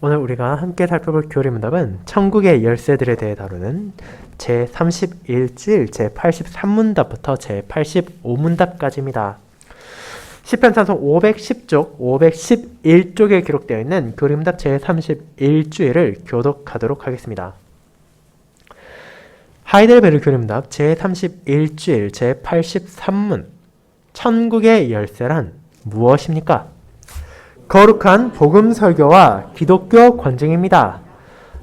오늘 우리가 함께 살펴볼 교리 문답은 천국의 열쇠들에 대해 다루는 제31질 제83문답부터 제85문답까지입니다. 시편 찬송 510쪽, 511쪽에 기록되어 있는 교리 문답 제31주일을 교독하도록 하겠습니다. 하이델베르 교리 문답 제31주일 제83문 천국의 열쇠란 무엇입니까? 거룩한 복음 설교와 기독교 권징입니다.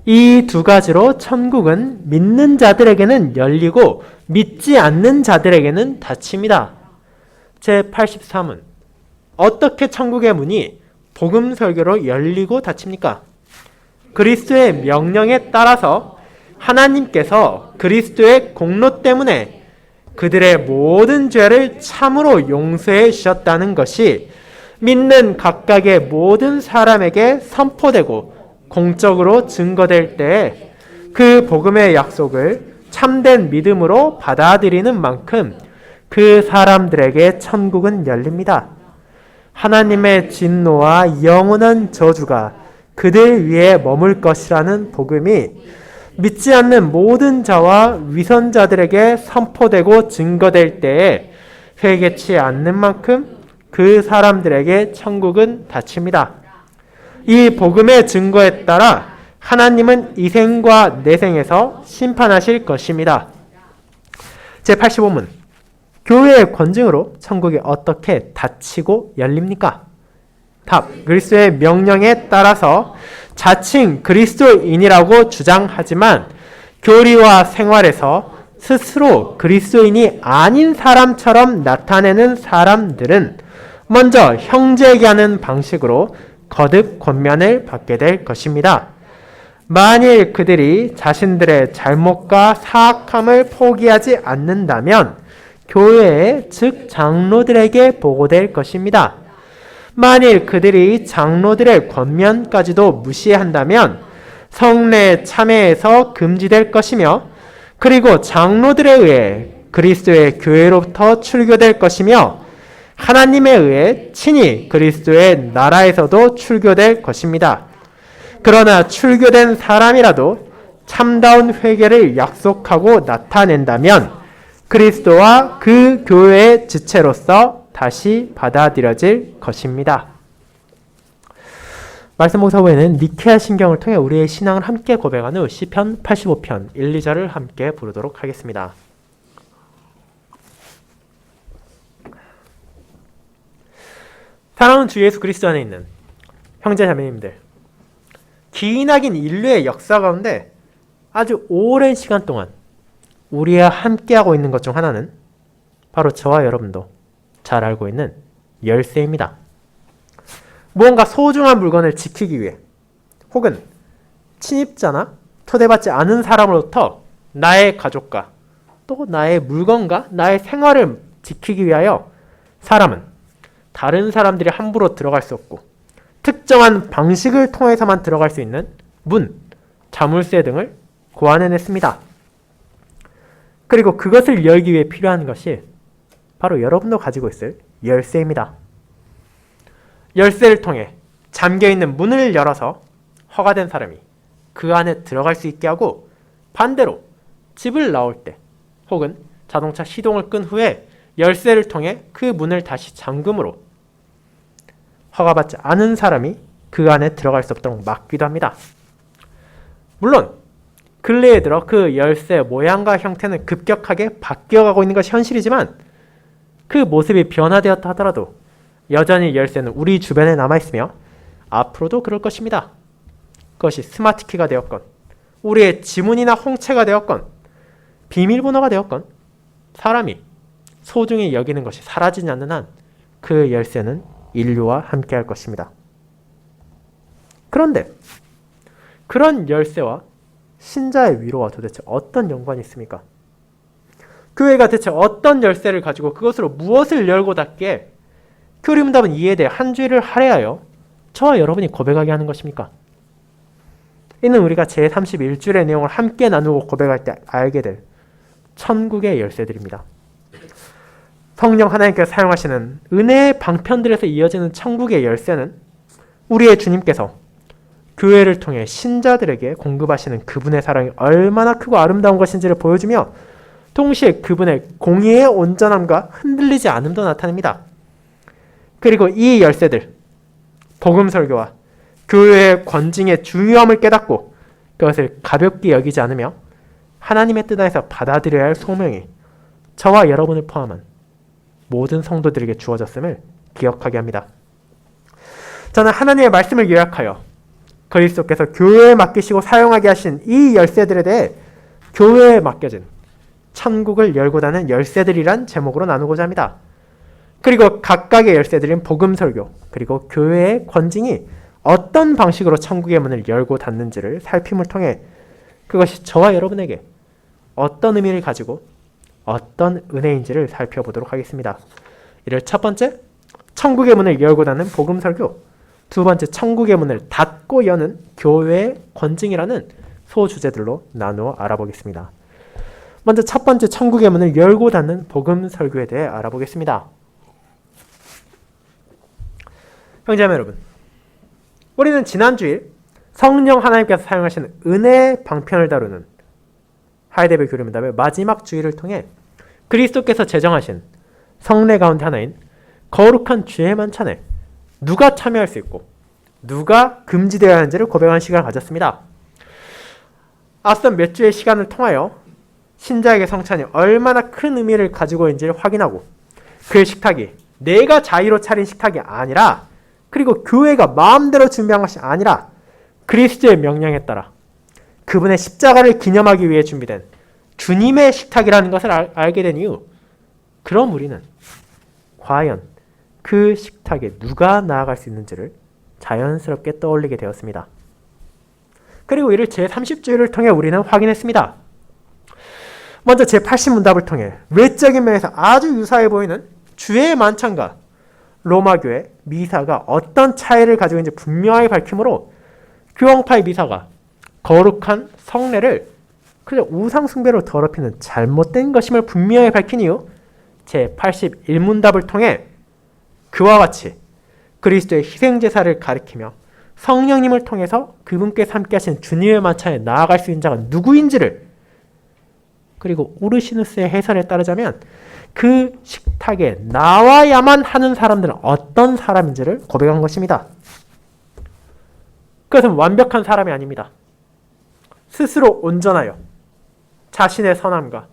이 두 가지로 천국은 믿는 자들에게는 열리고 믿지 않는 자들에게는 닫힙니다. 제83은 어떻게 천국의 문이 복음 설교로 열리고 닫힙니까? 그리스도의 명령에 따라서 하나님께서 그리스도의 공로 때문에 그들의 모든 죄를 참으로 용서해 주셨다는 것이 믿는 각각의 모든 사람에게 선포되고 공적으로 증거될 때 그 복음의 약속을 참된 믿음으로 받아들이는 만큼 그 사람들에게 천국은 열립니다. 하나님의 진노와 영원한 저주가 그들 위에 머물 것이라는 복음이 믿지 않는 모든 자와 위선자들에게 선포되고 증거될 때에 회개치 않는 만큼 그 사람들에게 천국은 닫힙니다. 이 복음의 증거에 따라 하나님은 이 생과 내생에서 심판하실 것입니다. 제85문 교회의 권징으로 천국이 어떻게 닫히고 열립니까? 답. 그리스도의 명령에 따라서 자칭 그리스도인이라고 주장하지만 교리와 생활에서 스스로 그리스도인이 아닌 사람처럼 나타내는 사람들은 먼저 형제에게 하는 방식으로 거듭 권면을 받게 될 것입니다. 만일 그들이 자신들의 잘못과 사악함을 포기하지 않는다면 교회에 즉 장로들에게 보고될 것입니다. 만일 그들이 장로들의 권면까지도 무시한다면 성례 참회에서 금지될 것이며 그리고 장로들에 의해 그리스도의 교회로부터 출교될 것이며 하나님에 의해 친히 그리스도의 나라에서도 출교될 것입니다. 그러나 출교된 사람이라도 참다운 회개를 약속하고 나타낸다면 그리스도와 그 교회의 지체로서 다시 받아들여질 것입니다. 말씀 묵상 후에는 니케아 신경을 통해 우리의 신앙을 함께 고백한 후 시편 85편 1, 2절을 함께 부르도록 하겠습니다. 사랑하는 주 예수 그리스도 안에 있는 형제 자매님들, 기나긴 인류의 역사 가운데 아주 오랜 시간 동안 우리와 함께하고 있는 것 중 하나는 바로 저와 여러분도 잘 알고 있는 열쇠입니다. 무언가 소중한 물건을 지키기 위해 혹은 침입자나 초대받지 않은 사람으로부터 나의 가족과 또 나의 물건과 나의 생활을 지키기 위하여 사람은 다른 사람들이 함부로 들어갈 수 없고 특정한 방식을 통해서만 들어갈 수 있는 문, 자물쇠 등을 고안해냈습니다. 그리고 그것을 열기 위해 필요한 것이 바로 여러분도 가지고 있을 열쇠입니다. 열쇠를 통해 잠겨있는 문을 열어서 허가된 사람이 그 안에 들어갈 수 있게 하고 반대로 집을 나올 때 혹은 자동차 시동을 끈 후에 열쇠를 통해 그 문을 다시 잠금으로 허가받지 않은 사람이 그 안에 들어갈 수 없도록 막기도 합니다. 물론 근래에 들어 그 열쇠 모양과 형태는 급격하게 바뀌어가고 있는 것이 현실이지만 그 모습이 변화되었다 하더라도 여전히 열쇠는 우리 주변에 남아있으며 앞으로도 그럴 것입니다. 그것이 스마트키가 되었건 우리의 지문이나 홍채가 되었건 비밀번호가 되었건 사람이 소중히 여기는 것이 사라지지 않는 한 그 열쇠는 인류와 함께 할 것입니다. 그런데 그런 열쇠와 신자의 위로와 도대체 어떤 연관이 있습니까? 교회가 대체 어떤 열쇠를 가지고 그것으로 무엇을 열고 닫기에 교리 문답은 이에 대해 한 주일을 할애하여 저와 여러분이 고백하게 하는 것입니까? 이는 우리가 제31줄의 내용을 함께 나누고 고백할 때 알게 될 천국의 열쇠들입니다. 성령 하나님께서 사용하시는 은혜의 방편들에서 이어지는 천국의 열쇠는 우리의 주님께서 교회를 통해 신자들에게 공급하시는 그분의 사랑이 얼마나 크고 아름다운 것인지를 보여주며 동시에 그분의 공의의 온전함과 흔들리지 않음도 나타냅니다. 그리고 이 열쇠들, 복음 설교와 교회의 권징의 중요함을 깨닫고 그것을 가볍게 여기지 않으며 하나님의 뜻 안에서 받아들여야 할 소명이 저와 여러분을 포함한 모든 성도들에게 주어졌음을 기억하게 합니다. 저는 하나님의 말씀을 요약하여 그리스도께서 교회에 맡기시고 사용하게 하신 이 열쇠들에 대해 교회에 맡겨진 천국을 열고 닫는 열쇠들이란 제목으로 나누고자 합니다. 그리고 각각의 열쇠들인 복음 설교 그리고 교회의 권징이 어떤 방식으로 천국의 문을 열고 닫는지를 살핌을 통해 그것이 저와 여러분에게 어떤 의미를 가지고 어떤 은혜인지를 살펴보도록 하겠습니다. 이를 첫 번째, 천국의 문을 열고 닫는 복음 설교, 두 번째, 천국의 문을 닫고 여는 교회의 권징이라는 소주제들로 나누어 알아보겠습니다. 먼저 첫 번째, 천국의 문을 열고 닫는 복음 설교에 대해 알아보겠습니다. 형제자매 여러분, 우리는 지난 주일 성령 하나님께서 사용하신 은혜의 방편을 다루는 하이데벨 교리문답의 마지막 주일을 통해 그리스도께서 제정하신 성례 가운데 하나인 거룩한 주의 만찬에 누가 참여할 수 있고 누가 금지되어야 하는지를 고백하는 시간을 가졌습니다. 앞선 몇 주의 시간을 통하여 신자에게 성찬이 얼마나 큰 의미를 가지고 있는지를 확인하고 그 식탁이 내가 자의로 차린 식탁이 아니라 그리고 교회가 마음대로 준비한 것이 아니라 그리스도의 명령에 따라 그분의 십자가를 기념하기 위해 준비된 주님의 식탁이라는 것을 알게 된 이후 그럼 우리는 과연 그 식탁에 누가 나아갈 수 있는지를 자연스럽게 떠올리게 되었습니다. 그리고 이를 제30주일을 통해 우리는 확인했습니다. 먼저 제80문답을 통해 외적인 면에서 아주 유사해 보이는 주의 만찬과 로마교회 미사가 어떤 차이를 가지고 있는지 분명하게 밝히므로 교황파의 미사가 거룩한 성례를 그저 우상숭배로 더럽히는 잘못된 것임을 분명히 밝힌 이후 제81문답을 통해 그와 같이 그리스도의 희생제사를 가리키며 성령님을 통해서 그분께서 함께 하신 주님의 만찬에 나아갈 수 있는 자가 누구인지를 그리고 우르시누스의 해설에 따르자면 그 식탁에 나와야만 하는 사람들은 어떤 사람인지를 고백한 것입니다. 그것은 완벽한 사람이 아닙니다. 스스로 온전하여 자신의 선함과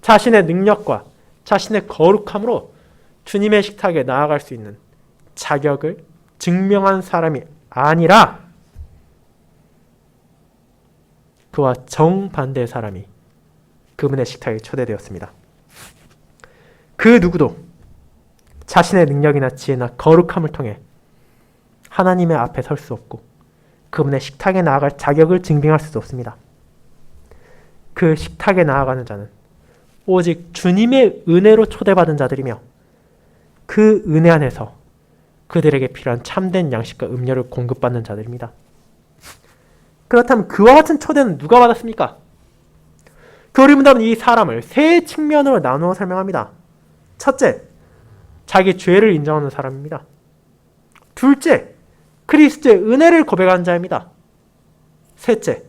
자신의 능력과 자신의 거룩함으로 주님의 식탁에 나아갈 수 있는 자격을 증명한 사람이 아니라 그와 정반대의 사람이 그분의 식탁에 초대되었습니다. 그 누구도 자신의 능력이나 지혜나 거룩함을 통해 하나님의 앞에 설 수 없고 그분의 식탁에 나아갈 자격을 증명할 수도 없습니다. 그 식탁에 나아가는 자는 오직 주님의 은혜로 초대받은 자들이며 그 은혜 안에서 그들에게 필요한 참된 양식과 음료를 공급받는 자들입니다. 그렇다면 그와 같은 초대는 누가 받았습니까? 교리문답은 이 사람을 세 측면으로 나누어 설명합니다. 첫째, 자기 죄를 인정하는 사람입니다. 둘째, 그리스도의 은혜를 고백하는 자입니다. 셋째,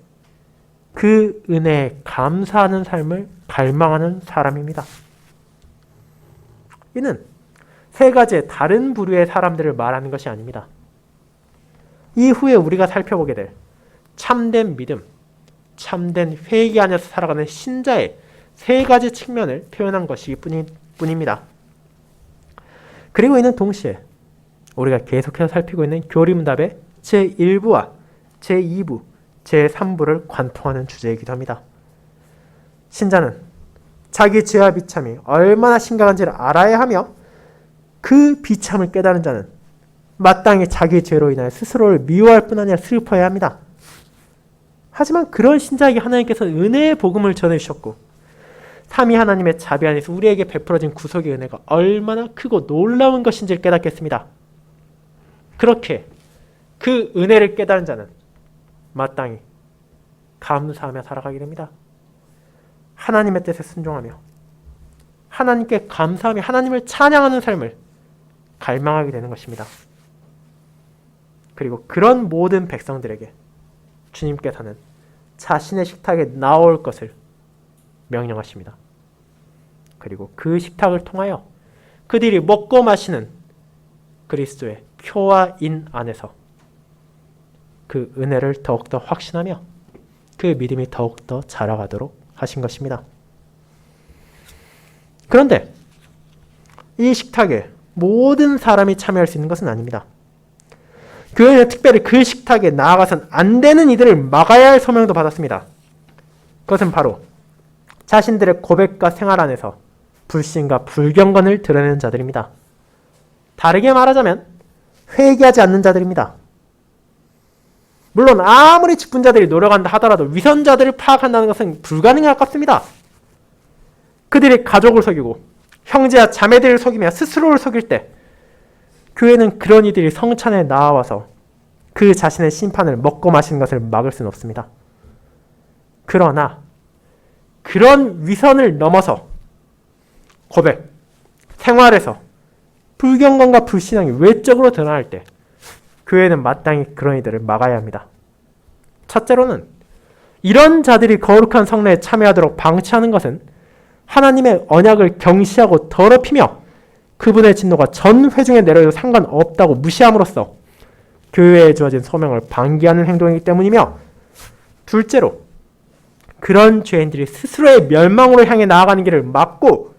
그 은혜에 감사하는 삶을 갈망하는 사람입니다. 이는 세 가지의 다른 부류의 사람들을 말하는 것이 아닙니다. 이후에 우리가 살펴보게 될 참된 믿음, 참된 회개 안에서 살아가는 신자의 세 가지 측면을 표현한 것이기 뿐입니다. 그리고 이는 동시에 우리가 계속해서 살피고 있는 교리문답의 제1부와 제2부, 제3부를 관통하는 주제이기도 합니다. 신자는 자기 죄와 비참이 얼마나 심각한지를 알아야 하며 그 비참을 깨달은 자는 마땅히 자기 죄로 인하여 스스로를 미워할 뿐 아니라 슬퍼해야 합니다. 하지만 그런 신자에게 하나님께서 은혜의 복음을 전해주셨고 삼위 하나님의 자비 안에서 우리에게 베풀어진 구속의 은혜가 얼마나 크고 놀라운 것인지를 깨닫겠습니다. 그렇게 그 은혜를 깨달은 자는 마땅히 감사하며 살아가게 됩니다. 하나님의 뜻에 순종하며 하나님께 감사하며 하나님을 찬양하는 삶을 갈망하게 되는 것입니다. 그리고 그런 모든 백성들에게 주님께서는 자신의 식탁에 나올 것을 명령하십니다. 그리고 그 식탁을 통하여 그들이 먹고 마시는 그리스도의 표와 인 안에서 그 은혜를 더욱더 확신하며 그 믿음이 더욱더 자라가도록 하신 것입니다. 그런데 이 식탁에 모든 사람이 참여할 수 있는 것은 아닙니다. 교회는 특별히 그 식탁에 나아가선 안 되는 이들을 막아야 할 소명도 받았습니다. 그것은 바로 자신들의 고백과 생활 안에서 불신과 불경건을 드러내는 자들입니다. 다르게 말하자면 회개하지 않는 자들입니다. 물론 아무리 직분자들이 노력한다 하더라도 위선자들을 파악한다는 것은 불가능에 가깝습니다. 그들이 가족을 속이고 형제와 자매들을 속이며 스스로를 속일 때 교회는 그런 이들이 성찬에 나와서 그 자신의 심판을 먹고 마시는 것을 막을 수는 없습니다. 그러나 그런 위선을 넘어서 고백, 생활에서 불경건과 불신앙이 외적으로 드러날 때 교회는 마땅히 그런 이들을 막아야 합니다. 첫째로는 이런 자들이 거룩한 성례에 참여하도록 방치하는 것은 하나님의 언약을 경시하고 더럽히며 그분의 진노가 전 회중에 내려도 상관없다고 무시함으로써 교회에 주어진 소명을 방기하는 행동이기 때문이며, 둘째로 그런 죄인들이 스스로의 멸망으로 향해 나아가는 길을 막고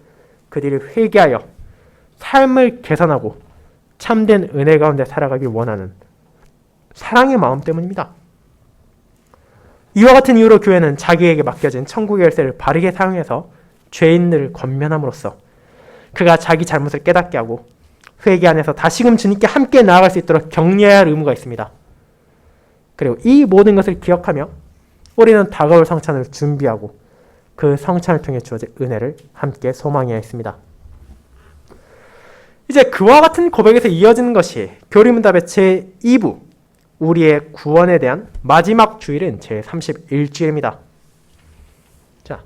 그들이 회개하여 삶을 개선하고 참된 은혜 가운데 살아가길 원하는 사랑의 마음 때문입니다. 이와 같은 이유로 교회는 자기에게 맡겨진 천국의 열쇠를 바르게 사용해서 죄인들을 권면함으로써 그가 자기 잘못을 깨닫게 하고 회개 안에서 다시금 주님께 함께 나아갈 수 있도록 격려해야 할 의무가 있습니다. 그리고 이 모든 것을 기억하며 우리는 다가올 성찬을 준비하고 그 성찬을 통해 주어질 은혜를 함께 소망해야 했습니다. 이제 그와 같은 고백에서 이어지는 것이 교리문답의 제2부, 우리의 구원에 대한 마지막 주일인 제31주일입니다. 자,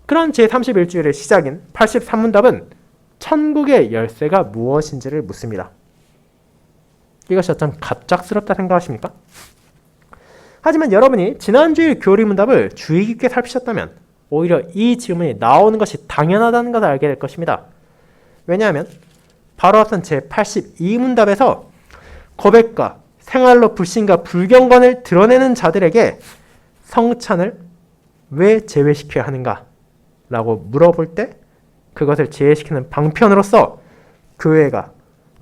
그런 제31주일의 시작인 83문답은 천국의 열쇠가 무엇인지를 묻습니다. 이것이 어쩜 갑작스럽다 생각하십니까? 하지만 여러분이 지난주일 교리문답을 주의 깊게 살피셨다면 오히려 이 질문이 나오는 것이 당연하다는 것을 알게 될 것입니다. 왜냐하면 바로 앞선 제82문답에서 고백과 생활로 불신과 불경건을 드러내는 자들에게 성찬을 왜 제외시켜야 하는가? 라고 물어볼 때 그것을 제외시키는 방편으로서 교회가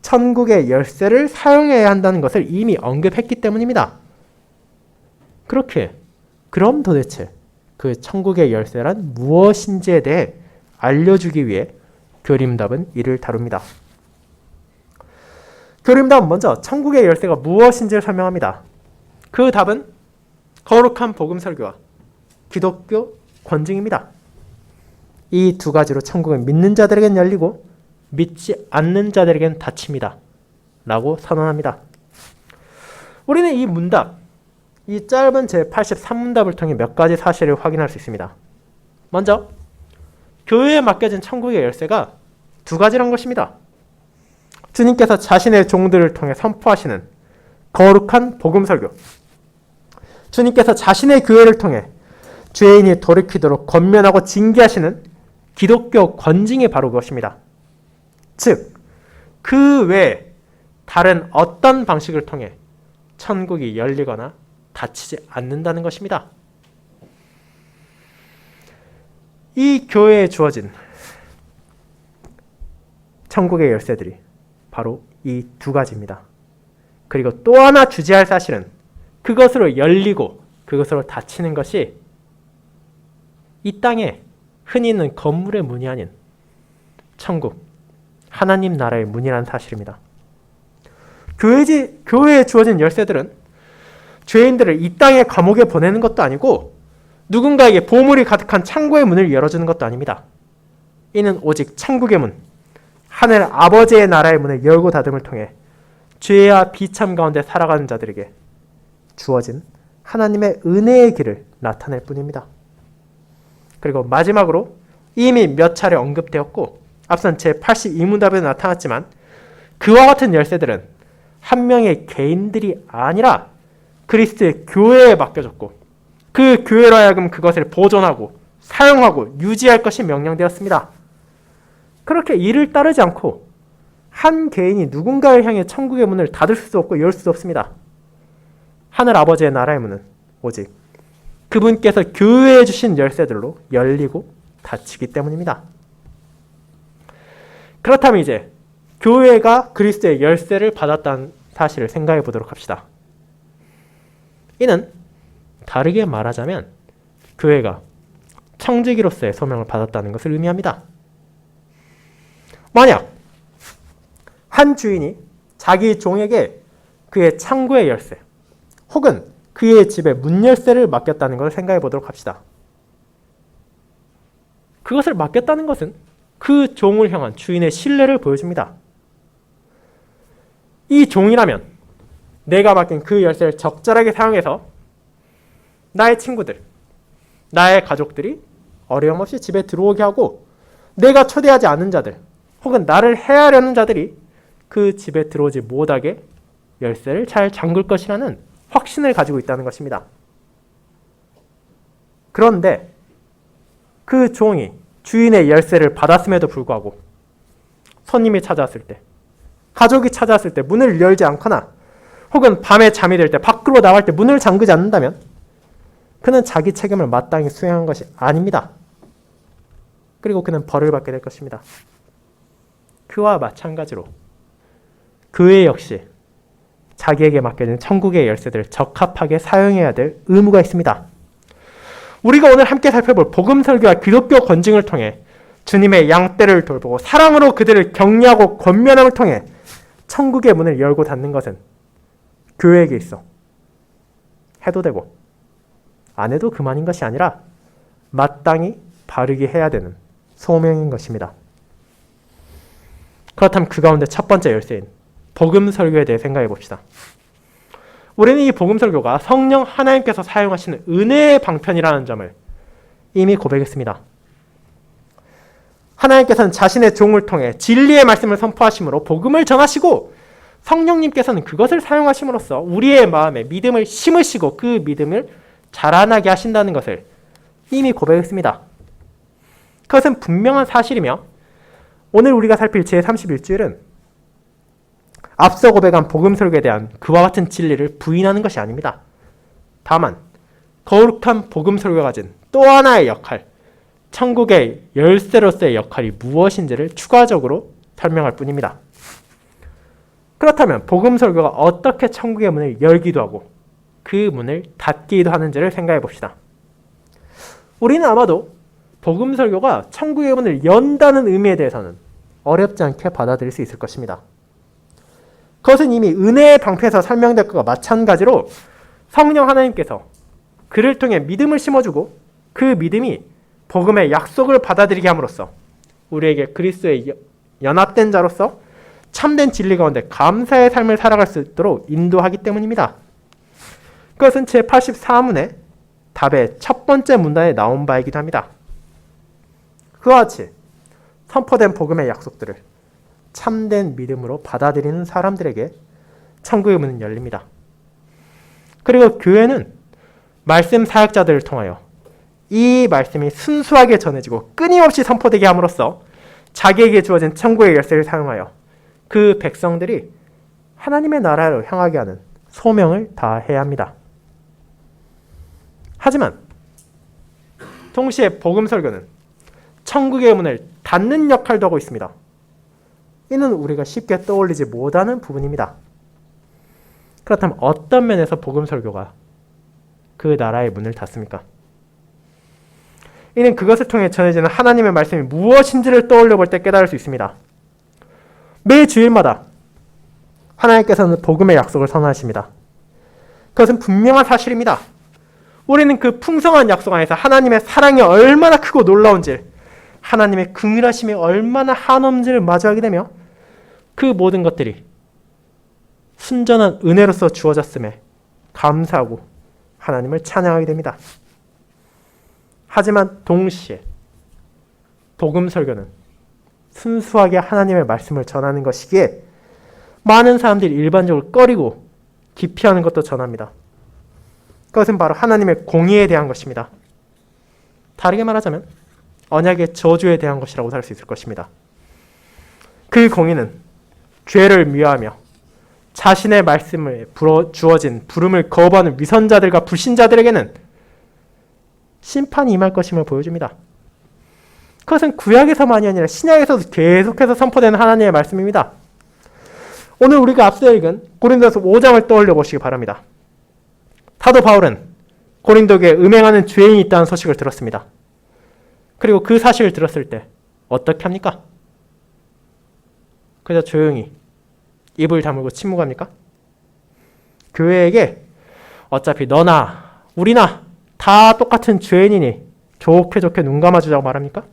천국의 열쇠를 사용해야 한다는 것을 이미 언급했기 때문입니다. 그렇게 그럼 도대체 그 천국의 열쇠란 무엇인지에 대해 알려주기 위해 교리문답은 이를 다룹니다. 교리문답은 먼저 천국의 열쇠가 무엇인지를 설명합니다. 그 답은 거룩한 복음 설교와 기독교 권징입니다. 이 두 가지로 천국은 믿는 자들에겐 열리고 믿지 않는 자들에겐 닫힙니다. 라고 선언합니다. 우리는 이 문답, 이 짧은 제83문답을 통해 몇 가지 사실을 확인할 수 있습니다. 먼저 교회에 맡겨진 천국의 열쇠가 두 가지란 것입니다. 주님께서 자신의 종들을 통해 선포하시는 거룩한 복음 설교, 주님께서 자신의 교회를 통해 죄인이 돌이키도록 권면하고 징계하시는 기독교 권징이 바로 그것입니다. 즉, 그 외에 다른 어떤 방식을 통해 천국이 열리거나 닫히지 않는다는 것입니다. 이 교회에 주어진 천국의 열쇠들이 바로 이 두 가지입니다. 그리고 또 하나 주제할 사실은 그것으로 열리고 그것으로 닫히는 것이 이 땅에 흔히 있는 건물의 문이 아닌 천국, 하나님 나라의 문이라는 사실입니다. 교회에 주어진 열쇠들은 죄인들을 이 땅의 감옥에 보내는 것도 아니고 누군가에게 보물이 가득한 창고의 문을 열어주는 것도 아닙니다. 이는 오직 천국의 문, 하늘 아버지의 나라의 문을 열고 닫음을 통해 죄와 비참 가운데 살아가는 자들에게 주어진 하나님의 은혜의 길을 나타낼 뿐입니다. 그리고 마지막으로 이미 몇 차례 언급되었고 앞선 제82문답에도 나타났지만 그와 같은 열쇠들은 한 명의 개인들이 아니라 그리스도의 교회에 맡겨졌고 그 교회로 하여금 그것을 보존하고 사용하고 유지할 것이 명령되었습니다. 그렇게 이를 따르지 않고 한 개인이 누군가를 향해 천국의 문을 닫을 수도 없고 열 수도 없습니다. 하늘 아버지의 나라의 문은 오직 그분께서 교회에 주신 열쇠들로 열리고 닫히기 때문입니다. 그렇다면 이제 교회가 그리스도의 열쇠를 받았다는 사실을 생각해 보도록 합시다. 이는 다르게 말하자면 교회가 청지기로서의 소명을 받았다는 것을 의미합니다. 만약 한 주인이 자기 종에게 그의 창고의 열쇠 혹은 그의 집의 문 열쇠를 맡겼다는 것을 생각해 보도록 합시다. 그것을 맡겼다는 것은 그 종을 향한 주인의 신뢰를 보여줍니다. 이 종이라면 내가 맡긴 그 열쇠를 적절하게 사용해서 나의 친구들, 나의 가족들이 어려움 없이 집에 들어오게 하고 내가 초대하지 않은 자들 혹은 나를 해하려는 자들이 그 집에 들어오지 못하게 열쇠를 잘 잠글 것이라는 확신을 가지고 있다는 것입니다. 그런데 그 종이 주인의 열쇠를 받았음에도 불구하고 손님이 찾아왔을 때, 가족이 찾아왔을 때 문을 열지 않거나 혹은 밤에 잠이 들 때 밖으로 나갈 때 문을 잠그지 않는다면 그는 자기 책임을 마땅히 수행한 것이 아닙니다. 그리고 그는 벌을 받게 될 것입니다. 그와 마찬가지로 교회 역시 자기에게 맡겨진 천국의 열쇠들을 적합하게 사용해야 될 의무가 있습니다. 우리가 오늘 함께 살펴볼 복음 설교와 기독교 건증을 통해 주님의 양떼를 돌보고 사랑으로 그들을 격려하고 권면함을 통해 천국의 문을 열고 닫는 것은 교회에게 있어 해도 되고 안 해도 그만인 것이 아니라 마땅히 바르게 해야 되는 소명인 것입니다. 그렇다면 그 가운데 첫 번째 열쇠인 복음 설교에 대해 생각해 봅시다. 우리는 이 복음 설교가 성령 하나님께서 사용하시는 은혜의 방편이라는 점을 이미 고백했습니다. 하나님께서는 자신의 종을 통해 진리의 말씀을 선포하심으로 복음을 전하시고 성령님께서는 그것을 사용하심으로써 우리의 마음에 믿음을 심으시고 그 믿음을 자라나게 하신다는 것을 이미 고백했습니다. 그것은 분명한 사실이며 오늘 우리가 살필 제31주일은 앞서 고백한 복음 설교에 대한 그와 같은 진리를 부인하는 것이 아닙니다. 다만 거룩한 복음 설교가 가진 또 하나의 역할, 천국의 열쇠로서의 역할이 무엇인지를 추가적으로 설명할 뿐입니다. 그렇다면 복음 설교가 어떻게 천국의 문을 열기도 하고 그 문을 닫기도 하는지를 생각해 봅시다. 우리는 아마도 복음 설교가 천국의 문을 연다는 의미에 대해서는 어렵지 않게 받아들일 수 있을 것입니다. 그것은 이미 은혜의 방편에서 설명될 것과 마찬가지로 성령 하나님께서 그를 통해 믿음을 심어주고 그 믿음이 복음의 약속을 받아들이게 함으로써 우리에게 그리스도의 연합된 자로서 참된 진리 가운데 감사의 삶을 살아갈 수 있도록 인도하기 때문입니다. 그것은 제84문의 답의 첫 번째 문단에 나온 바이기도 합니다. 그와 같이 선포된 복음의 약속들을 참된 믿음으로 받아들이는 사람들에게 천국의 문은 열립니다. 그리고 교회는 말씀 사역자들을 통하여 이 말씀이 순수하게 전해지고 끊임없이 선포되게 함으로써 자기에게 주어진 천국의 열쇠를 사용하여 그 백성들이 하나님의 나라로 향하게 하는 소명을 다해야 합니다. 하지만 동시에 복음 설교는 천국의 문을 닫는 역할도 하고 있습니다. 이는 우리가 쉽게 떠올리지 못하는 부분입니다. 그렇다면 어떤 면에서 복음 설교가 그 나라의 문을 닫습니까? 이는 그것을 통해 전해지는 하나님의 말씀이 무엇인지를 떠올려 볼 때 깨달을 수 있습니다. 매 주일마다 하나님께서는 복음의 약속을 선언하십니다. 그것은 분명한 사실입니다. 우리는 그 풍성한 약속 안에서 하나님의 사랑이 얼마나 크고 놀라운지, 하나님의 긍휼하심이 얼마나 한없는지를 마주하게 되며 그 모든 것들이 순전한 은혜로서 주어졌음에 감사하고 하나님을 찬양하게 됩니다. 하지만 동시에 복음 설교는 순수하게 하나님의 말씀을 전하는 것이기에 많은 사람들이 일반적으로 꺼리고 기피하는 것도 전합니다. 그것은 바로 하나님의 공의에 대한 것입니다. 다르게 말하자면 언약의 저주에 대한 것이라고 할 수 있을 것입니다. 그 공의는 죄를 미워하며 자신의 말씀을 주어진 부름을 거부하는 위선자들과 불신자들에게는 심판이 임할 것임을 보여줍니다. 그것은 구약에서만이 아니라 신약에서도 계속해서 선포되는 하나님의 말씀입니다. 오늘 우리가 앞서 읽은 고린도서 5장을 떠올려 보시기 바랍니다. 사도 바울은 고린도교에 음행하는 죄인이 있다는 소식을 들었습니다. 그리고 그 사실을 들었을 때 어떻게 합니까? 그저 조용히 입을 다물고 침묵합니까? 교회에게 어차피 너나 우리나 다 똑같은 죄인이니 좋게 좋게 눈 감아주자고 말합니까?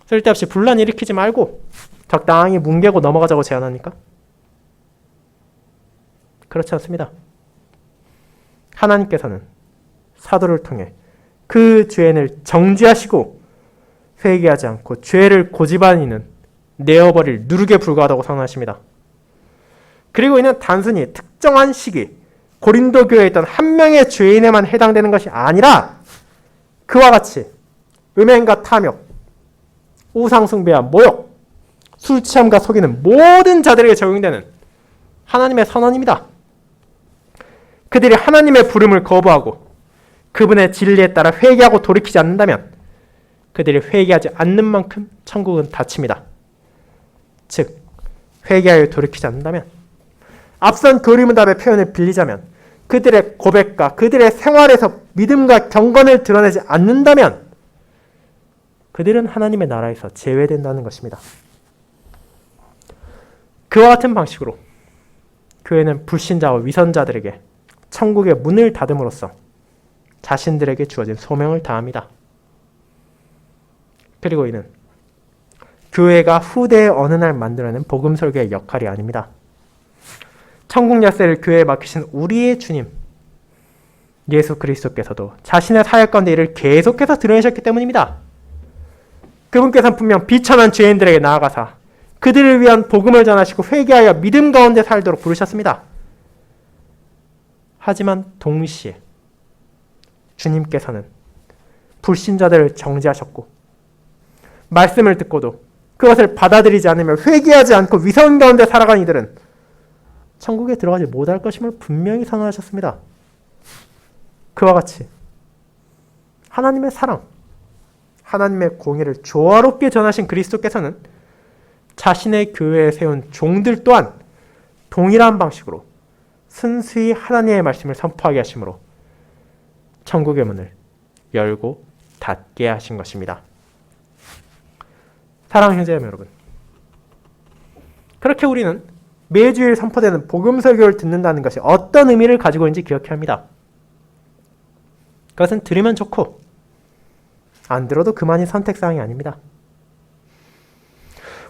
쓸데없이 분란 일으키지 말고 적당히 뭉개고 넘어가자고 제안합니까? 그렇지 않습니다. 하나님께서는 사도를 통해 그 죄인을 정죄하시고 회개하지 않고 죄를 고집하는 이는 내어버릴 누룩에 불과하다고 선언하십니다. 그리고 이는 단순히 특정한 시기 고린도 교회에 있던 한 명의 죄인에만 해당되는 것이 아니라 그와 같이 음행과 탐욕, 우상숭배와 모욕, 술취함과 속이는 모든 자들에게 적용되는 하나님의 선언입니다. 그들이 하나님의 부름을 거부하고 그분의 진리에 따라 회개하고 돌이키지 않는다면 그들이 회개하지 않는 만큼 천국은 닫힙니다. 즉, 회개하여 돌이키지 않는다면 앞선 교리문답의 표현을 빌리자면 그들의 고백과 그들의 생활에서 믿음과 경건을 드러내지 않는다면 그들은 하나님의 나라에서 제외된다는 것입니다. 그와 같은 방식으로 교회는 불신자와 위선자들에게 천국의 문을 닫음으로써 자신들에게 주어진 소명을 다합니다. 그리고 이는 교회가 후대의 어느 날 만들어낸 복음 설교의 역할이 아닙니다. 천국 열쇠를 교회에 맡기신 우리의 주님 예수 그리스도께서도 자신의 사역 가운데 이를 계속해서 드러내셨기 때문입니다. 그분께서는 분명 비천한 죄인들에게 나아가사 그들을 위한 복음을 전하시고 회개하여 믿음 가운데 살도록 부르셨습니다. 하지만 동시에 주님께서는 불신자들을 정죄하셨고 말씀을 듣고도 그것을 받아들이지 않으며 회개하지 않고 위선 가운데 살아간 이들은 천국에 들어가지 못할 것임을 분명히 선언하셨습니다. 그와 같이 하나님의 사랑, 하나님의 공의를 조화롭게 전하신 그리스도께서는 자신의 교회에 세운 종들 또한 동일한 방식으로 순수히 하나님의 말씀을 선포하게 하심으로 천국의 문을 열고 닫게 하신 것입니다. 사랑하는 형제자매 여러분, 그렇게 우리는 매주일 선포되는 복음 설교를 듣는다는 것이 어떤 의미를 가지고 있는지 기억해야 합니다. 그것은 들으면 좋고 안 들어도 그만이 선택사항이 아닙니다.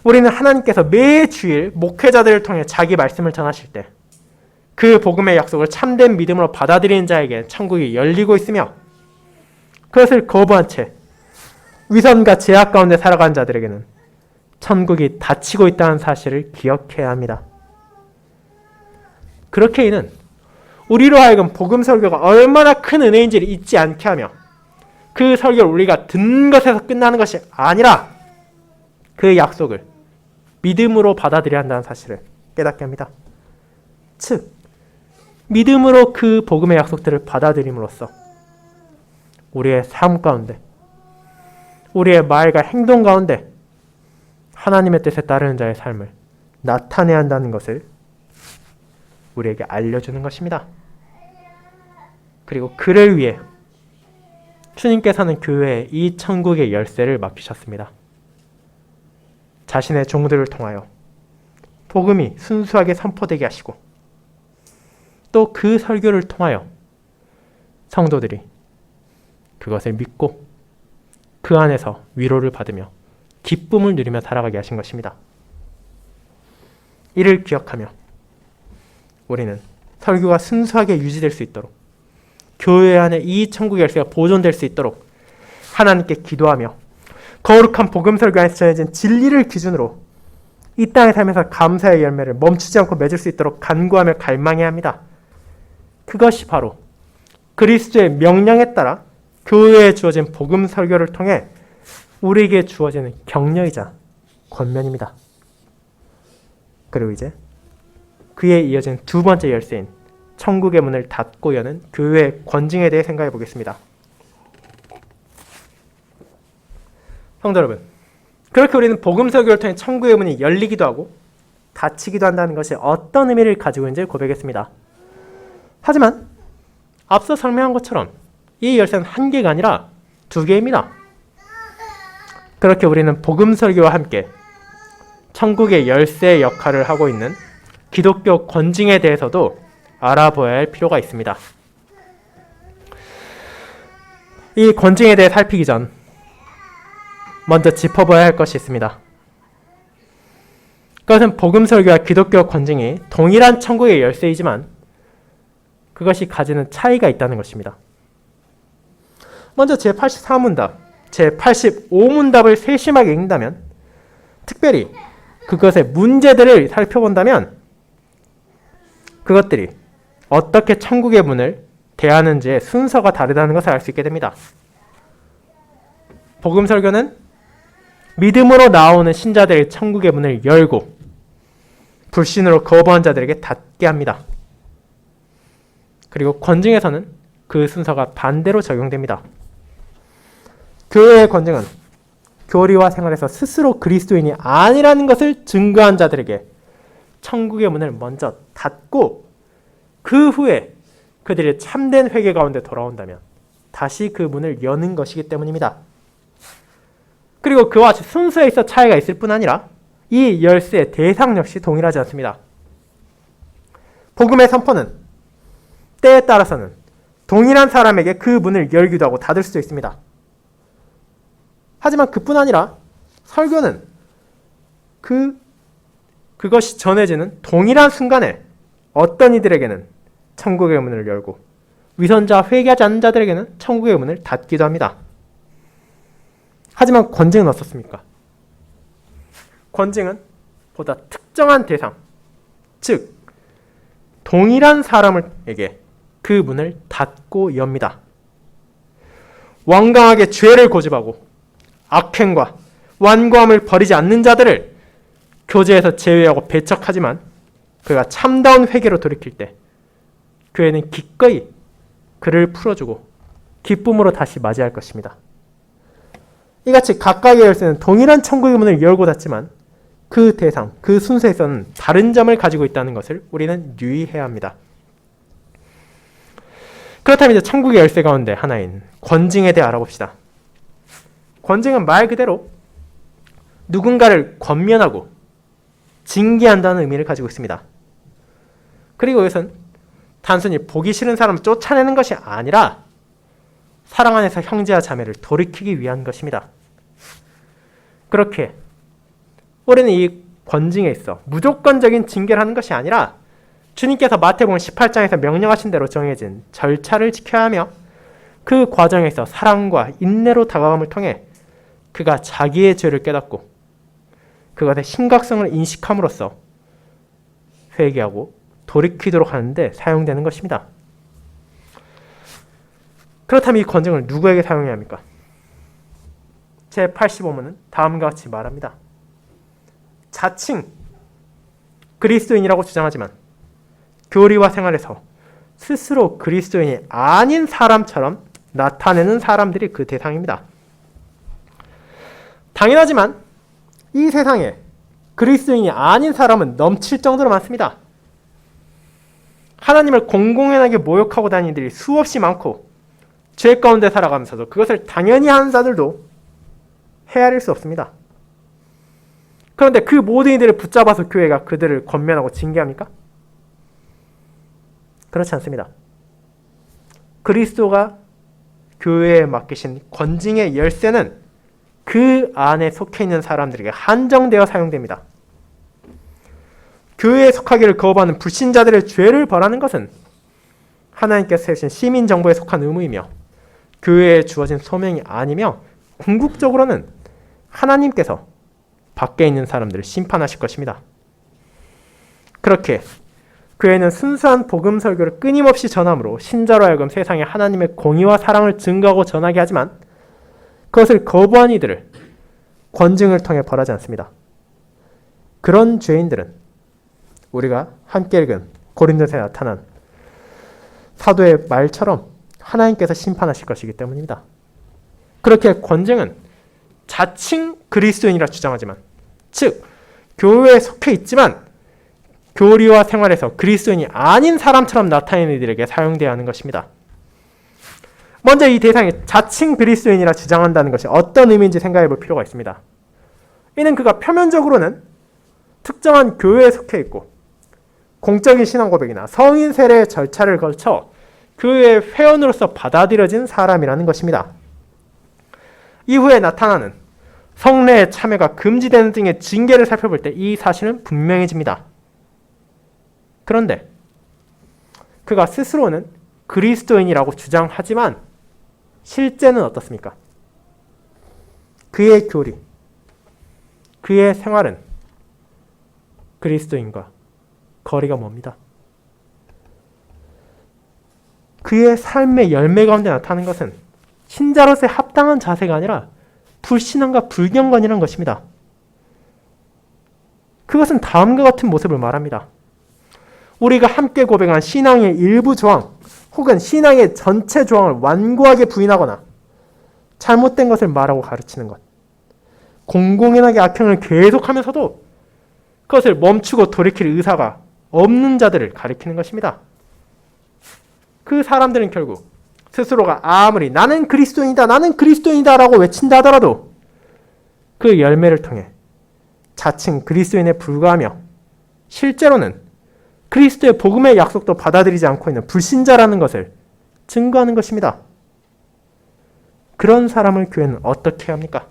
우리는 하나님께서 매주일 목회자들을 통해 자기 말씀을 전하실 때 그 복음의 약속을 참된 믿음으로 받아들이는 자에게 천국이 열리고 있으며 그것을 거부한 채 위선과 제약 가운데 살아가는 자들에게는 천국이 닫히고 있다는 사실을 기억해야 합니다. 그렇게 이는 우리로 하여금 복음 설교가 얼마나 큰 은혜인지를 잊지 않게 하며 그 설교를 우리가 듣는 것에서 끝나는 것이 아니라 그 약속을 믿음으로 받아들여야 한다는 사실을 깨닫게 합니다. 즉, 믿음으로 그 복음의 약속들을 받아들임으로써 우리의 삶 가운데, 우리의 말과 행동 가운데 하나님의 뜻에 따르는 자의 삶을 나타내야 한다는 것을 우리에게 알려주는 것입니다. 그리고 그를 위해 주님께서는 교회에 이 천국의 열쇠를 맡기셨습니다. 자신의 종들을 통하여 복음이 순수하게 선포되게 하시고 또 그 설교를 통하여 성도들이 그것을 믿고 그 안에서 위로를 받으며 기쁨을 누리며 살아가게 하신 것입니다. 이를 기억하며 우리는 설교가 순수하게 유지될 수 있도록 교회 안에 이 천국 열쇠가 보존될 수 있도록 하나님께 기도하며 거룩한 복음 설교 안에서 전해진 진리를 기준으로 이 땅의 삶에서 감사의 열매를 멈추지 않고 맺을 수 있도록 간구하며 갈망해야 합니다. 그것이 바로 그리스도의 명령에 따라 교회에 주어진 복음 설교를 통해 우리에게 주어지는 격려이자 권면입니다. 그리고 이제 그에 이어진 두 번째 열쇠인 천국의 문을 닫고 여는 교회의 권징에 대해 생각해 보겠습니다. 성도 여러분, 그렇게 우리는 복음 설교를 통해 천국의 문이 열리기도 하고 닫히기도 한다는 것이 어떤 의미를 가지고 있는지 고백했습니다. 하지만 앞서 설명한 것처럼 이 열쇠는 한 개가 아니라 두 개입니다. 그렇게 우리는 복음 설교와 함께 천국의 열쇠의 역할을 하고 있는 기독교 권징에 대해서도 알아보아야 할 필요가 있습니다. 이 권징에 대해 살피기 전 먼저 짚어봐야 할 것이 있습니다. 그것은 복음 설교와 기독교 권징이 동일한 천국의 열쇠이지만 그것이 가지는 차이가 있다는 것입니다. 먼저 제84문답, 제85문답을 세심하게 읽는다면, 특별히 그것의 문제들을 살펴본다면 그것들이 어떻게 천국의 문을 대하는지의 순서가 다르다는 것을 알 수 있게 됩니다. 복음 설교는 믿음으로 나오는 신자들의 천국의 문을 열고 불신으로 거부한 자들에게 닫게 합니다. 그리고 권징에서는 그 순서가 반대로 적용됩니다. 교회의 권징은 교리와 생활에서 스스로 그리스도인이 아니라는 것을 증거한 자들에게 천국의 문을 먼저 닫고 그 후에 그들이 참된 회개 가운데 돌아온다면 다시 그 문을 여는 것이기 때문입니다. 그리고 그와 같이 순서에 있어 차이가 있을 뿐 아니라 이 열쇠의 대상 역시 동일하지 않습니다. 복음의 선포는 때에 따라서는 동일한 사람에게 그 문을 열기도 하고 닫을 수도 있습니다. 하지만 그뿐 아니라 설교는 그것이 전해지는 동일한 순간에 어떤 이들에게는 천국의 문을 열고 위선자 회개하지 않는 자들에게는 천국의 문을 닫기도 합니다. 하지만 권징은 어떻습니까? 권징은 보다 특정한 대상, 즉 동일한 사람에게 그 문을 닫고 엽니다. 완강하게 죄를 고집하고 악행과 완고함을 버리지 않는 자들을 교제에서 제외하고 배척하지만 그가 참다운 회개로 돌이킬 때 교회는 기꺼이 그를 풀어주고 기쁨으로 다시 맞이할 것입니다. 이같이 각각의 열쇠는 동일한 천국의 문을 열고 닫지만 그 대상, 그 순서에서는 다른 점을 가지고 있다는 것을 우리는 유의해야 합니다. 그렇다면 이제 천국의 열쇠 가운데 하나인 권징에 대해 알아봅시다. 권징은 말 그대로 누군가를 권면하고 징계한다는 의미를 가지고 있습니다. 그리고 이것은 단순히 보기 싫은 사람을 쫓아내는 것이 아니라 사랑 안에서 형제와 자매를 돌이키기 위한 것입니다. 그렇게 우리는 이 권징에 있어 무조건적인 징계를 하는 것이 아니라 주님께서 마태복음 18장에서 명령하신 대로 정해진 절차를 지켜야 하며 그 과정에서 사랑과 인내로 다가감을 통해 그가 자기의 죄를 깨닫고 그것의 심각성을 인식함으로써 회개하고 돌이키도록 하는데 사용되는 것입니다. 그렇다면 이 권징을 누구에게 사용해야 합니까? 제85문은 다음과 같이 말합니다. 자칭 그리스도인이라고 주장하지만 교리와 생활에서 스스로 그리스도인이 아닌 사람처럼 나타내는 사람들이 그 대상입니다. 당연하지만 이 세상에 그리스도인이 아닌 사람은 넘칠 정도로 많습니다. 하나님을 공공연하게 모욕하고 다니는 이들이 수없이 많고 죄 가운데 살아가면서도 그것을 당연히 하는 자들도 헤아릴 수 없습니다. 그런데 그 모든 이들을 붙잡아서 교회가 그들을 권면하고 징계합니까? 그렇지 않습니다. 그리스도가 교회에 맡기신 권징의 열쇠는 그 안에 속해 있는 사람들에게 한정되어 사용됩니다. 교회에 속하기를 거부하는 불신자들의 죄를 벌하는 것은 하나님께서 세우신 시민 정부에 속한 의무이며 교회에 주어진 소명이 아니며 궁극적으로는 하나님께서 밖에 있는 사람들을 심판하실 것입니다. 그렇게 교회는 순수한 복음 설교를 끊임없이 전함으로 신자로 하여금 세상에 하나님의 공의와 사랑을 증거하고 전하게 하지만 그것을 거부한 이들을 권징을 통해 벌하지 않습니다. 그런 죄인들은 우리가 함께 읽은 고린도서에 나타난 사도의 말처럼 하나님께서 심판하실 것이기 때문입니다. 그렇게 권징은 자칭 그리스도인이라 주장하지만, 즉 교회에 속해 있지만 교리와 생활에서 그리스도인이 아닌 사람처럼 나타내는 이들에게 사용되어야 하는 것입니다. 먼저 이 대상이 자칭 그리스도인이라 주장한다는 것이 어떤 의미인지 생각해 볼 필요가 있습니다. 이는 그가 표면적으로는 특정한 교회에 속해 있고 공적인 신앙 고백이나 성인 세례 절차를 거쳐 교회의 회원으로서 받아들여진 사람이라는 것입니다. 이후에 나타나는 성례의 참여가 금지되는 등의 징계를 살펴볼 때 이 사실은 분명해집니다. 그런데 그가 스스로는 그리스도인이라고 주장하지만 실제는 어떻습니까? 그의 교리, 그의 생활은 그리스도인과 거리가 멉니다. 그의 삶의 열매 가운데 나타나는 것은 신자로서의 합당한 자세가 아니라 불신앙과 불경건이라는 것입니다. 그것은 다음과 같은 모습을 말합니다. 우리가 함께 고백한 신앙의 일부 조항 혹은 신앙의 전체 조항을 완고하게 부인하거나 잘못된 것을 말하고 가르치는 것, 공공연하게 악행을 계속하면서도 그것을 멈추고 돌이킬 의사가 없는 자들을 가리키는 것입니다. 그 사람들은 결국 스스로가 아무리 나는 그리스도인이다 라고 외친다 하더라도 그 열매를 통해 자칭 그리스도인에 불과하며 실제로는 그리스도의 복음의 약속도 받아들이지 않고 있는 불신자라는 것을 증거하는 것입니다. 그런 사람을 교회는 어떻게 해야 합니까?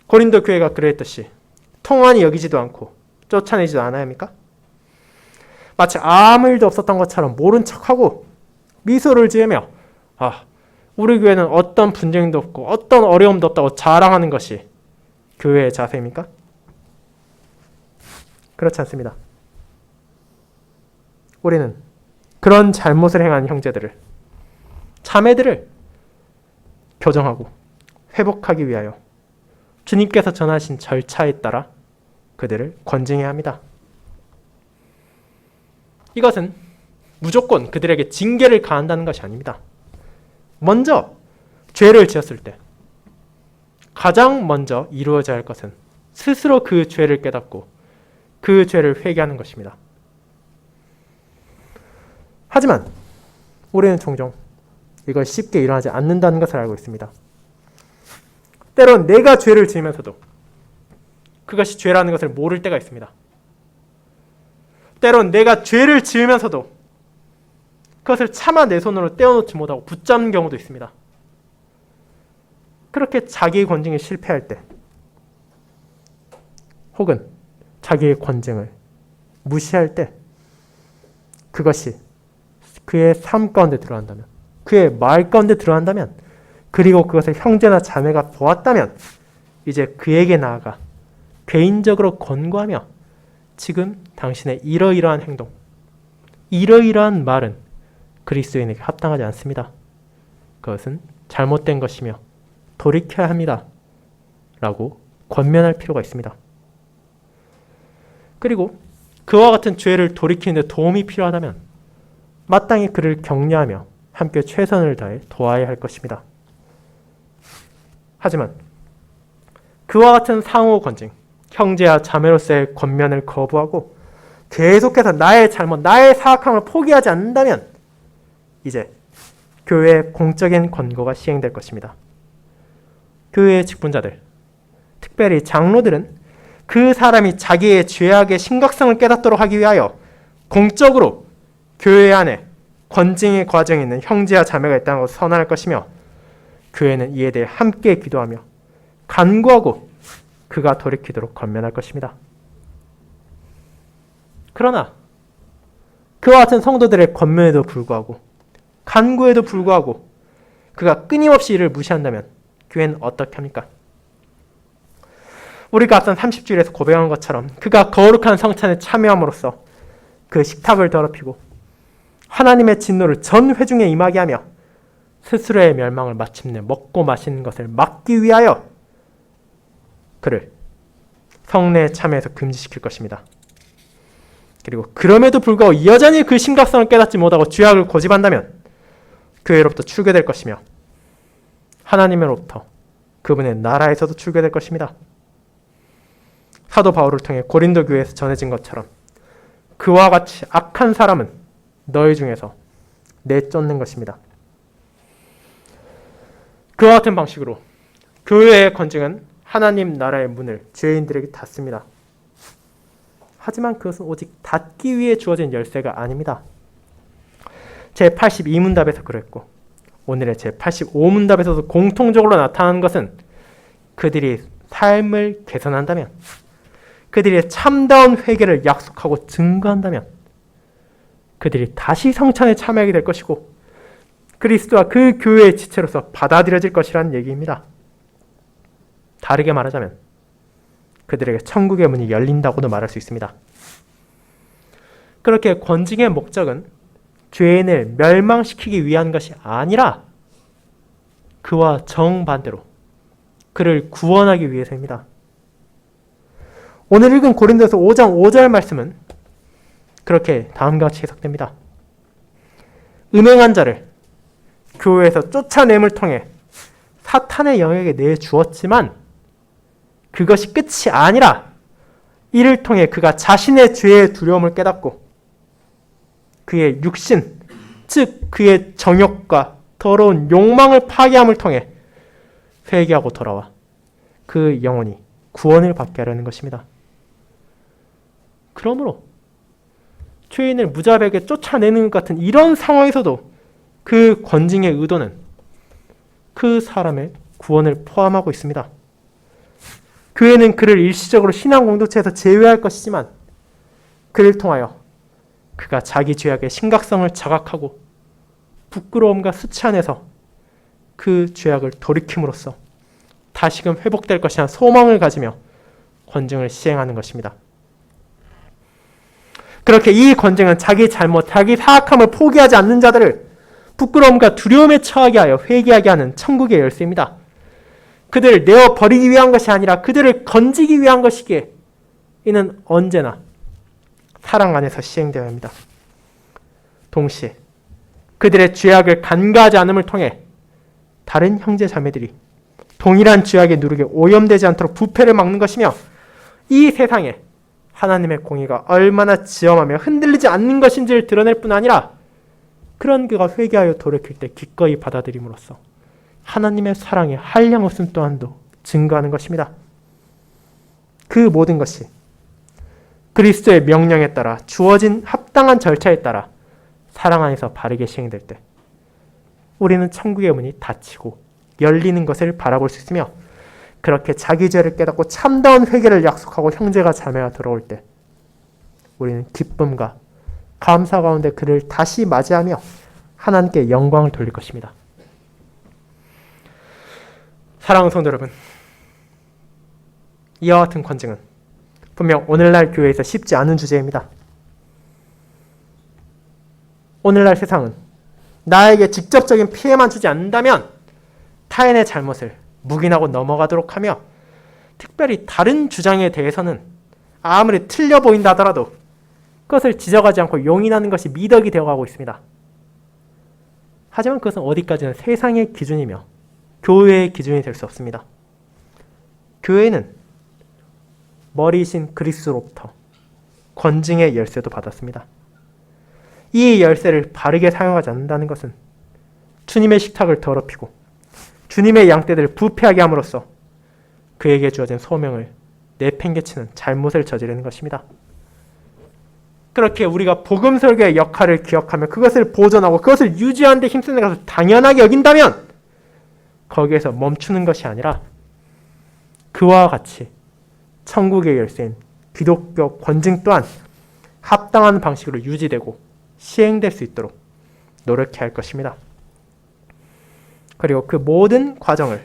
고린도 교회가 그랬듯이 통한이 여기지도 않고 쫓아내지도 않아야 합니까? 마치 아무 일도 없었던 것처럼 모른 척하고 미소를 지으며 우리 교회는 어떤 분쟁도 없고 어떤 어려움도 없다고 자랑하는 것이 교회의 자세입니까? 그렇지 않습니다. 우리는 그런 잘못을 행한 형제들을, 자매들을 교정하고 회복하기 위하여 주님께서 전하신 절차에 따라 그들을 권징해야 합니다. 이것은 무조건 그들에게 징계를 가한다는 것이 아닙니다. 먼저 죄를 지었을 때 가장 먼저 이루어져야 할 것은 스스로 그 죄를 깨닫고 그 죄를 회개하는 것입니다. 하지만 우리는 종종 이걸 쉽게 일어나지 않는다는 것을 알고 있습니다. 때론 내가 죄를 지으면서도 그것이 죄라는 것을 모를 때가 있습니다. 때론 내가 죄를 지으면서도 그것을 차마 내 손으로 떼어놓지 못하고 붙잡는 경우도 있습니다. 그렇게 자기의 권징에 실패할 때 혹은 자기의 권징을 무시할 때 그것이 그의 삶 가운데 들어간다면, 그의 말 가운데 들어간다면, 그리고 그것을 형제나 자매가 보았다면 이제 그에게 나아가 개인적으로 권고하며 지금 당신의 이러이러한 행동, 이러이러한 말은 그리스도인에게 합당하지 않습니다. 그것은 잘못된 것이며 돌이켜야 합니다. 라고 권면할 필요가 있습니다. 그리고 그와 같은 죄를 돌이키는 데 도움이 필요하다면 마땅히 그를 격려하며 함께 최선을 다해 도와야 할 것입니다. 하지만 그와 같은 상호 권징, 형제와 자매로서의 권면을 거부하고 계속해서 나의 잘못, 나의 사악함을 포기하지 않는다면 이제 교회의 공적인 권고가 시행될 것입니다. 교회의 직분자들, 특별히 장로들은 그 사람이 자기의 죄악의 심각성을 깨닫도록 하기 위하여 공적으로 교회 안에 권징의 과정에 있는 형제와 자매가 있다는 것을 선언할 것이며 교회는 이에 대해 함께 기도하며 간구하고 그가 돌이키도록 권면할 것입니다. 그러나 그와 같은 성도들의 권면에도 불구하고 간구에도 불구하고 그가 끊임없이 이를 무시한다면 교회는 어떻게 합니까? 우리가 앞선 30주일에서 고백한 것처럼 그가 거룩한 성찬에 참여함으로써 그 식탁을 더럽히고 하나님의 진노를 전 회중에 임하게 하며 스스로의 멸망을 마침내 먹고 마시는 것을 막기 위하여 그를 성례에 참여해서 금지시킬 것입니다. 그리고 그럼에도 불구하고 여전히 그 심각성을 깨닫지 못하고 죄악을 고집한다면 교회로부터 출교될 것이며 하나님으로부터 그분의 나라에서도 출교될 것입니다. 사도 바울을 통해 고린도 교회에서 전해진 것처럼 그와 같이 악한 사람은 너희 중에서 내쫓는 것입니다. 그와 같은 방식으로 교회의 권징은 하나님 나라의 문을 죄인들에게 닫습니다. 하지만 그것은 오직 닫기 위해 주어진 열쇠가 아닙니다. 제82문답에서 그랬고 오늘의 제85문답에서도 공통적으로 나타나는 것은 그들이 삶을 개선한다면, 그들이 참다운 회개를 약속하고 증거한다면 그들이 다시 성찬에 참여하게 될 것이고 그리스도와 그 교회의 지체로서 받아들여질 것이라는 얘기입니다. 다르게 말하자면 그들에게 천국의 문이 열린다고도 말할 수 있습니다. 그렇게 권징의 목적은 죄인을 멸망시키기 위한 것이 아니라 그와 정반대로 그를 구원하기 위해서입니다. 오늘 읽은 고린도서 5장 5절 말씀은 그렇게 다음과 같이 해석됩니다. 음행한 자를 교회에서 쫓아냄을 통해 사탄의 영역에 내주었지만 그것이 끝이 아니라 이를 통해 그가 자신의 죄의 두려움을 깨닫고 그의 육신, 즉 그의 정욕과 더러운 욕망을 파괴함을 통해 회개하고 돌아와 그 영혼이 구원을 받게 하려는 것입니다. 그러므로 죄인을 무자비하게 쫓아내는 것 같은 이런 상황에서도 그 권징의 의도는 그 사람의 구원을 포함하고 있습니다. 교회는 그를 일시적으로 신앙 공동체에서 제외할 것이지만 그를 통하여 그가 자기 죄악의 심각성을 자각하고 부끄러움과 수치 안에서 그 죄악을 돌이킴으로써 다시금 회복될 것이라는 소망을 가지며 권징을 시행하는 것입니다. 그렇게 이 권징은 자기 잘못, 자기 사악함을 포기하지 않는 자들을 부끄러움과 두려움에 처하게 하여 회개하게 하는 천국의 열쇠입니다. 그들을 내어버리기 위한 것이 아니라 그들을 건지기 위한 것이기에 이는 언제나 사랑 안에서 시행되어야 합니다. 동시에 그들의 죄악을 간과하지 않음을 통해 다른 형제 자매들이 동일한 죄악의 누룩에 오염되지 않도록 부패를 막는 것이며 이 세상에 하나님의 공의가 얼마나 지엄하며 흔들리지 않는 것인지를 드러낼 뿐 아니라 그런 그가 회개하여 돌이킬 때 기꺼이 받아들임으로써 하나님의 사랑의 한량없음 또한도 증거하는 것입니다. 그 모든 것이 그리스도의 명령에 따라 주어진 합당한 절차에 따라 사랑 안에서 바르게 시행될 때 우리는 천국의 문이 닫히고 열리는 것을 바라볼 수 있으며 그렇게 자기 죄를 깨닫고 참다운 회개를 약속하고 형제가 자매가 들어올 때 우리는 기쁨과 감사 가운데 그를 다시 맞이하며 하나님께 영광을 돌릴 것입니다. 사랑하는 성도 여러분, 이와 같은 권징은 분명 오늘날 교회에서 쉽지 않은 주제입니다. 오늘날 세상은 나에게 직접적인 피해만 주지 않는다면 타인의 잘못을 묵인하고 넘어가도록 하며 특별히 다른 주장에 대해서는 아무리 틀려 보인다 하더라도 그것을 지적하지 않고 용인하는 것이 미덕이 되어가고 있습니다. 하지만 그것은 어디까지나 세상의 기준이며 교회의 기준이 될 수 없습니다. 교회는 머리이신 그리스도로부터 권징의 열쇠도 받았습니다. 이 열쇠를 바르게 사용하지 않는다는 것은 주님의 식탁을 더럽히고 주님의 양떼들을 부패하게 함으로써 그에게 주어진 소명을 내팽개치는 잘못을 저지르는 것입니다. 그렇게 우리가 복음 설교의 역할을 기억하며 그것을 보존하고 그것을 유지하는 데 힘쓰는 것을 당연하게 여긴다면 거기에서 멈추는 것이 아니라 그와 같이 천국의 열쇠인 기독교 권징 또한 합당한 방식으로 유지되고 시행될 수 있도록 노력해야 할 것입니다. 그리고 그 모든 과정을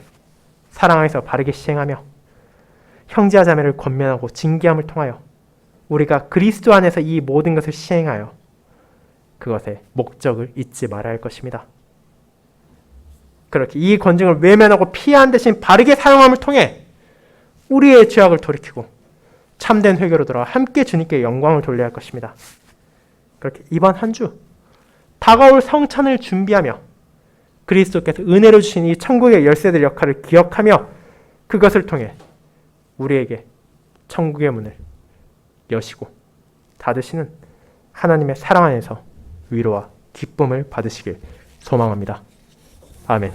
사랑 안에서 바르게 시행하며 형제와 자매를 권면하고 징계함을 통하여 우리가 그리스도 안에서 이 모든 것을 시행하여 그것의 목적을 잊지 말아야 할 것입니다. 그렇게 이 권징을 외면하고 피한 대신 바르게 사용함을 통해 우리의 죄악을 돌이키고 참된 회개로 돌아와 함께 주님께 영광을 돌려야 할 것입니다. 그렇게 이번 한 주 다가올 성찬을 준비하며 그리스도께서 은혜로 주신 이 천국의 열쇠들 역할을 기억하며 그것을 통해 우리에게 천국의 문을 여시고 닫으시는 하나님의 사랑 안에서 위로와 기쁨을 받으시길 소망합니다. 아멘.